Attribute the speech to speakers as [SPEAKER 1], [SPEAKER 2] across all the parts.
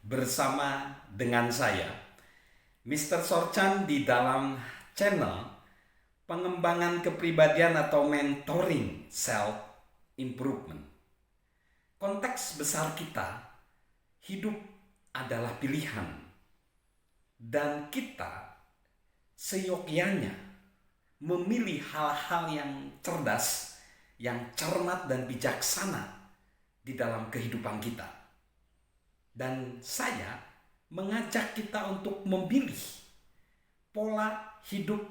[SPEAKER 1] bersama dengan saya, Mr. Sorchan, di dalam channel pengembangan kepribadian atau mentoring self improvement. Konteks besar kita, hidup adalah pilihan, dan kita seyogyanya memilih hal-hal yang cerdas, yang cermat dan bijaksana di dalam kehidupan kita. Dan saya mengajak kita untuk memilih pola hidup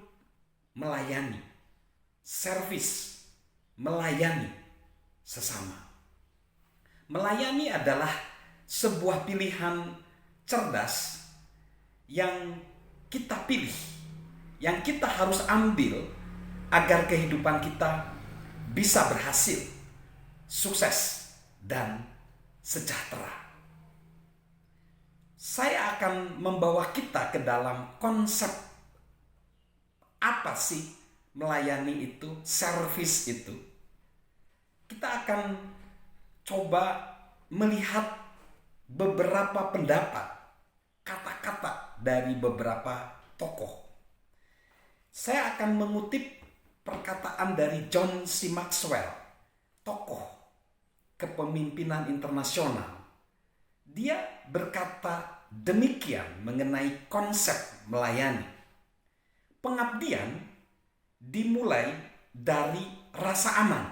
[SPEAKER 1] melayani, servis, melayani sesama. Melayani adalah sebuah pilihan cerdas yang kita pilih, yang kita harus ambil agar kehidupan kita bisa berhasil, sukses, dan sejahtera. Saya akan membawa kita ke dalam konsep apa sih melayani itu, servis itu. Kita akan coba melihat beberapa pendapat, kata-kata dari beberapa tokoh. Saya akan mengutip perkataan dari John C. Maxwell, tokoh kepemimpinan internasional. Dia berkata demikian mengenai konsep melayani. Pengabdian dimulai dari rasa aman.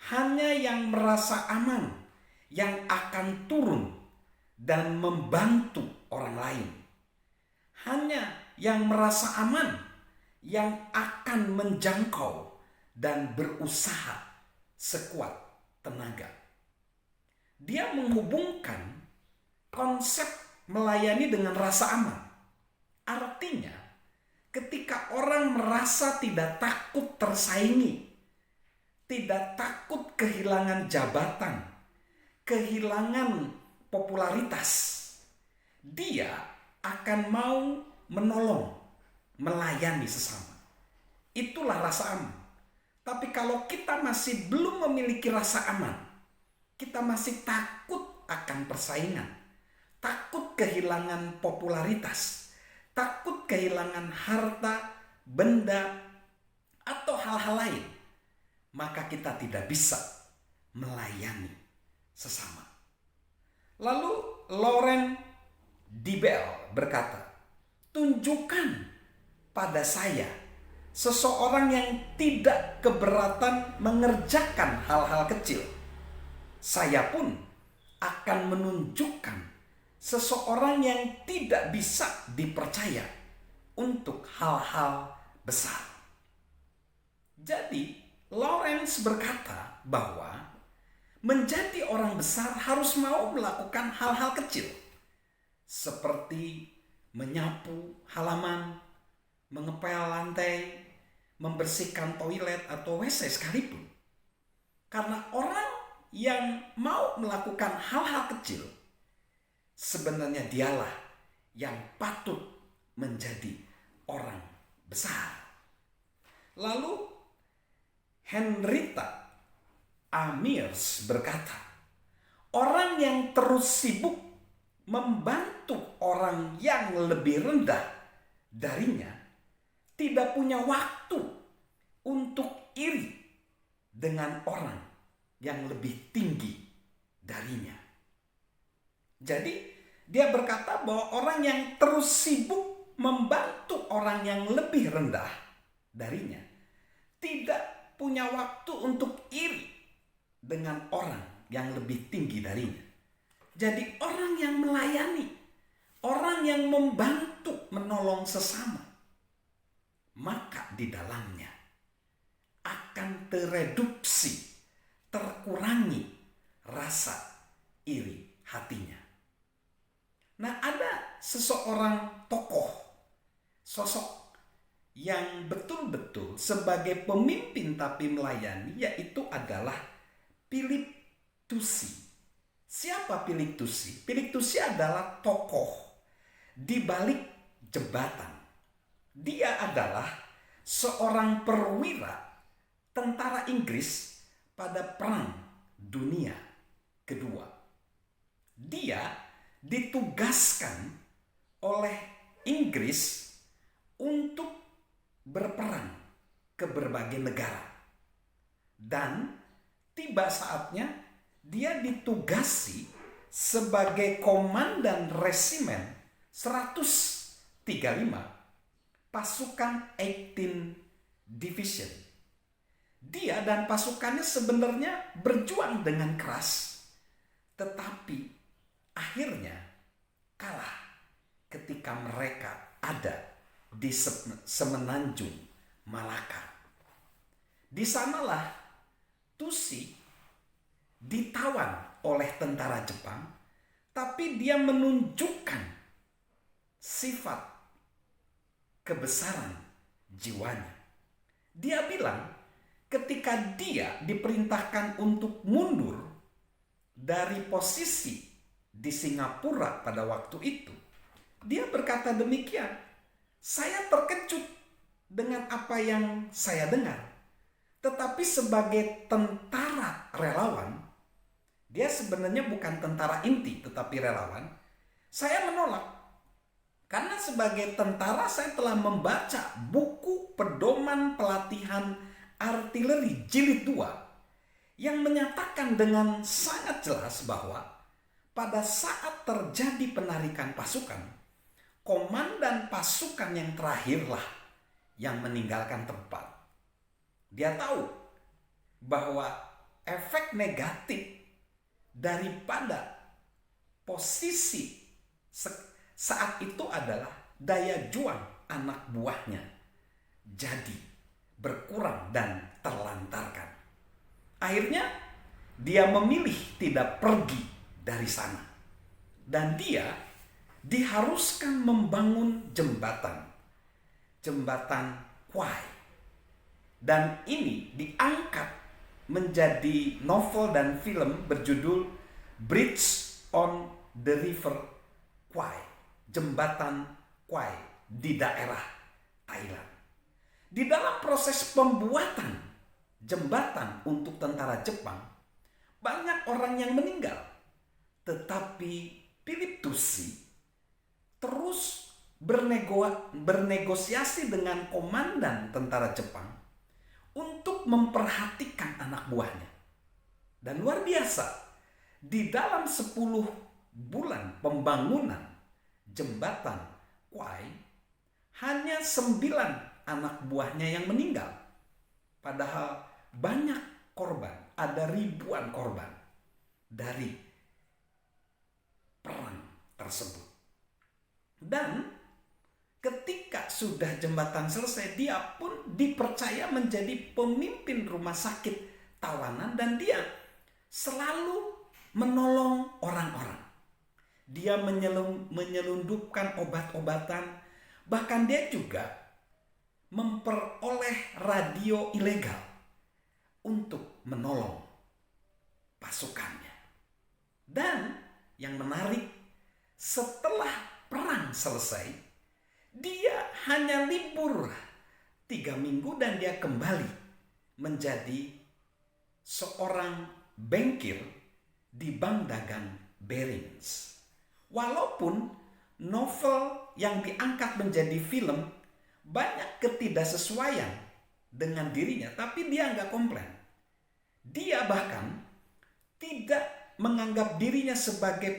[SPEAKER 1] Hanya yang merasa aman yang akan turun dan membantu orang lain. Hanya yang merasa aman yang akan menjangkau dan berusaha sekuat tenaga. Dia menghubungkan konsep melayani dengan rasa aman. Artinya, ketika orang merasa tidak takut tersaingi, tidak takut kehilangan jabatan, kehilangan popularitas, dia akan mau menolong, melayani sesama. Itulah rasa aman. Tapi kalau kita masih belum memiliki rasa aman, kita masih takut akan persaingan, takut kehilangan popularitas, takut kehilangan harta, benda, atau hal-hal lain, maka kita tidak bisa melayani sesama. Lalu Lauren Dibel berkata, tunjukkan pada saya seseorang yang tidak keberatan mengerjakan hal-hal kecil. Saya pun akan menunjukkan seseorang yang tidak bisa dipercaya untuk hal-hal besar. Jadi, Lawrence berkata bahwa menjadi orang besar harus mau melakukan hal-hal kecil, seperti menyapu halaman, mengepel lantai, membersihkan toilet atau WC sekalipun. Karena orang yang mau melakukan hal-hal kecil, sebenarnya dialah yang patut menjadi orang besar. Lalu Henrietta Amirs berkata, orang yang terus sibuk membantu orang yang lebih rendah darinya tidak punya waktu untuk iri dengan orang yang lebih tinggi darinya. Jadi dia berkata bahwa orang yang terus sibuk membantu orang yang lebih rendah darinya tidak punya waktu untuk iri dengan orang yang lebih tinggi darinya. Jadi orang yang melayani, orang yang membantu menolong sesama, maka di dalamnya akan tereduksi, terkurangi rasa iri hatinya. Nah, ada seseorang tokoh, sosok yang betul-betul sebagai pemimpin tapi melayani, yaitu adalah Philip Toucy. Siapa Philip Toucy? Philip Toucy adalah tokoh di balik jembatan. Dia adalah seorang perwira tentara Inggris pada Perang Dunia Kedua. Dia ditugaskan oleh Inggris untuk berperang ke berbagai negara. Dan tiba saatnya dia ditugasi sebagai komandan resimen 135 pasukan 18 Division. Dia dan pasukannya sebenarnya berjuang dengan keras, tetapi akhirnya kalah ketika mereka ada di semenanjung Malaka. Di sanalah Tusi ditawan oleh tentara Jepang, tapi dia menunjukkan sifat kebesaran jiwanya. Dia bilang ketika dia diperintahkan untuk mundur dari posisi di Singapura pada waktu itu, dia berkata demikian, "Saya terkejut dengan apa yang saya dengar. Tetapi sebagai tentara relawan," dia sebenarnya bukan tentara inti tetapi relawan, "saya menolak. Karena sebagai tentara saya telah membaca buku pedoman pelatihan artileri jilid 2 yang menyatakan dengan sangat jelas bahwa pada saat terjadi penarikan pasukan, komandan pasukan yang terakhirlah yang meninggalkan tempat." Dia tahu bahwa efek negatif daripada posisi saat itu adalah daya juang anak buahnya jadi berkurang dan terlantarkan. Akhirnya dia memilih tidak pergi dari sana. Dan dia diharuskan membangun jembatan Kwai. Dan ini diangkat menjadi novel dan film berjudul Bridge on the River Kwai, Jembatan Kwai di daerah Thailand. Di dalam proses pembuatan jembatan untuk tentara Jepang, banyak orang yang meninggal. Tetapi Philip Tusi terus bernegosiasi dengan komandan tentara Jepang untuk memperhatikan anak buahnya. Dan luar biasa, di dalam 10 bulan pembangunan jembatan Kwai, hanya 9 anak buahnya yang meninggal. Padahal banyak korban, ada ribuan korban dari perang tersebut. Dan ketika sudah jembatan selesai, dia pun dipercaya menjadi pemimpin rumah sakit tawanan dan dia selalu menolong orang-orang. Dia menyelundupkan obat-obatan, bahkan dia juga memperoleh radio ilegal untuk menolong pasukannya. Dan yang menarik, setelah perang selesai, dia hanya libur 3 minggu dan dia kembali menjadi seorang bankir di Bank Dagang Barings. Walaupun novel yang diangkat menjadi film banyak ketidaksesuaian dengan dirinya, tapi dia nggak komplain. Dia bahkan tidak menganggap dirinya sebagai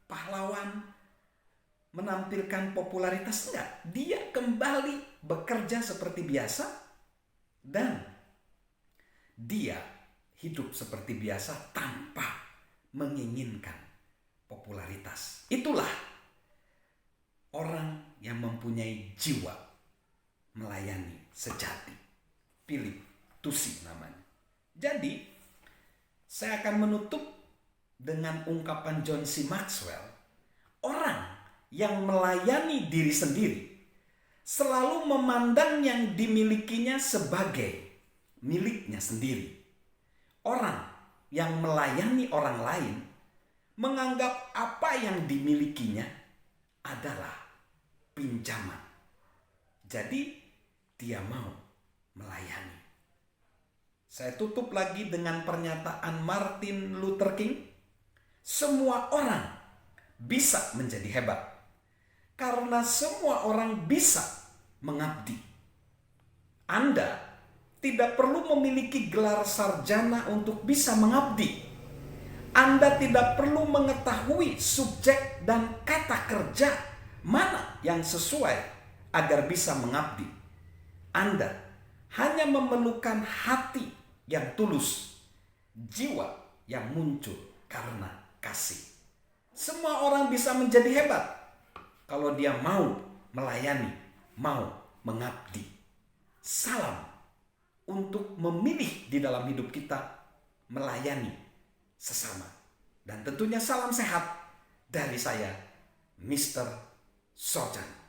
[SPEAKER 1] pahlawan, menampilkan popularitas, enggak. Dia kembali bekerja seperti biasa dan dia hidup seperti biasa tanpa menginginkan popularitas. Itulah orang yang mempunyai jiwa melayani sejati. Philip Tusi namanya. Jadi saya akan menutup dengan ungkapan John C. Maxwell. Orang yang melayani diri sendiri selalu memandang yang dimilikinya sebagai miliknya sendiri. Orang yang melayani orang lain menganggap apa yang dimilikinya adalah pinjaman. Jadi dia mau melayani. Saya tutup lagi dengan pernyataan Martin Luther King. Semua orang bisa menjadi hebat. Karena semua orang bisa mengabdi. Anda tidak perlu memiliki gelar sarjana untuk bisa mengabdi. Anda tidak perlu mengetahui subjek dan kata kerja mana yang sesuai agar bisa mengabdi. Anda hanya memerlukan hati yang tulus, jiwa yang muncul karena kasih. Semua orang bisa menjadi hebat kalau dia mau melayani, mau mengabdi. Salam untuk memilih di dalam hidup kita melayani sesama. Dan tentunya salam sehat dari saya, Mr. Sojan.